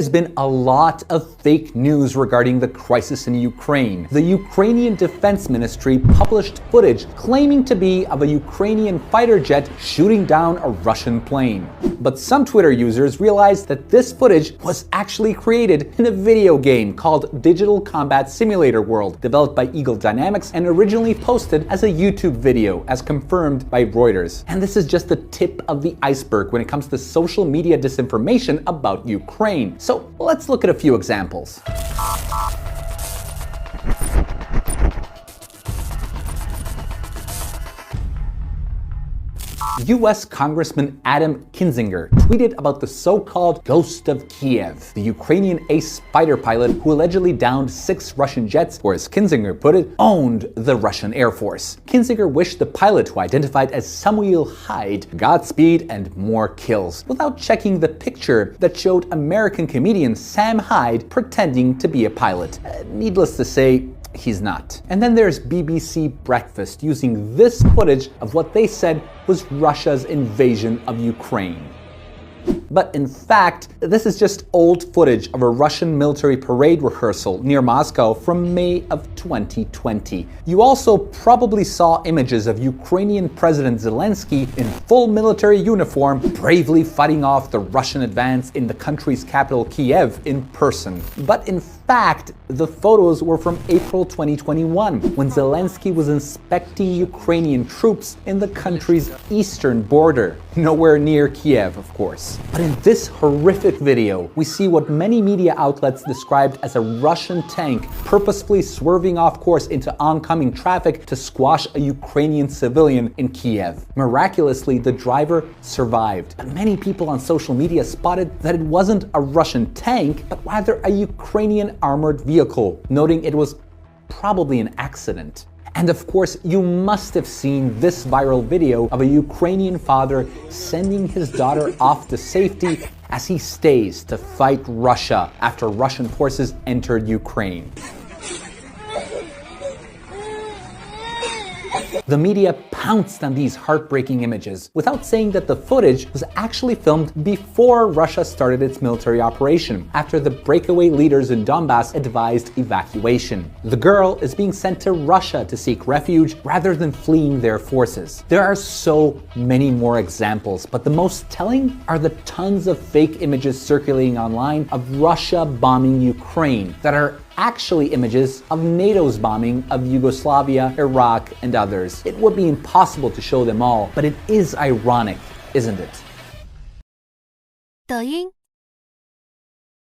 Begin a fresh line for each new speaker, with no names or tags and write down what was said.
There's been a lot of fake news regarding the crisis in Ukraine. The Ukrainian Defense Ministry published footage claiming to be of a Ukrainian fighter jet shooting down a Russian plane. But some Twitter users realized that this footage was actually created in a video game called Digital Combat Simulator World, developed by Eagle Dynamics and originally posted as a YouTube video, as confirmed by Reuters. And this is just the tip of the iceberg when it comes to social media disinformation about Ukraine. So let's look at a few examples. US Congressman Adam Kinzinger tweeted about the so-called Ghost of Kiev, the Ukrainian ace fighter pilot who allegedly downed 6 Russian jets, or as Kinzinger put it, owned the Russian Air Force. Kinzinger wished the pilot, who identified as Samuel Hyde, Godspeed and more kills, without checking the picture that showed American comedian Sam Hyde pretending to be a pilot. Needless to say, he's not. And then there's BBC Breakfast using this footage of what they said was Russia's invasion of Ukraine. But in fact, this is just old footage of a Russian military parade rehearsal near Moscow from May of 2020. You also probably saw images of Ukrainian President Zelensky in full military uniform bravely fighting off the Russian advance in the country's capital Kiev in person. But in fact, the photos were from April 2021, when Zelensky was inspecting Ukrainian troops in the country's eastern border, nowhere near Kiev, of course. But in this horrific video, we see what many media outlets described as a Russian tank purposefully swerving off course into oncoming traffic to squash a Ukrainian civilian in Kiev. Miraculously, the driver survived. But many people on social media spotted that it wasn't a Russian tank, but rather a Ukrainian armored vehicle, noting it was probably an accident. And of course, you must have seen this viral video of a Ukrainian father sending his daughter off to safety as he stays to fight Russia after Russian forces entered Ukraine. The media pounced on these heartbreaking images without saying that the footage was actually filmed before Russia started its military operation, after the breakaway leaders in Donbass advised evacuation. The girl is being sent to Russia to seek refuge rather than fleeing their forces. There are so many more examples, but the most telling are the tons of fake images circulating online of Russia bombing Ukraine that are actually images of NATO's bombing of Yugoslavia, Iraq, and others. It would be impossible to show them all, but it is ironic, isn't it?
抖音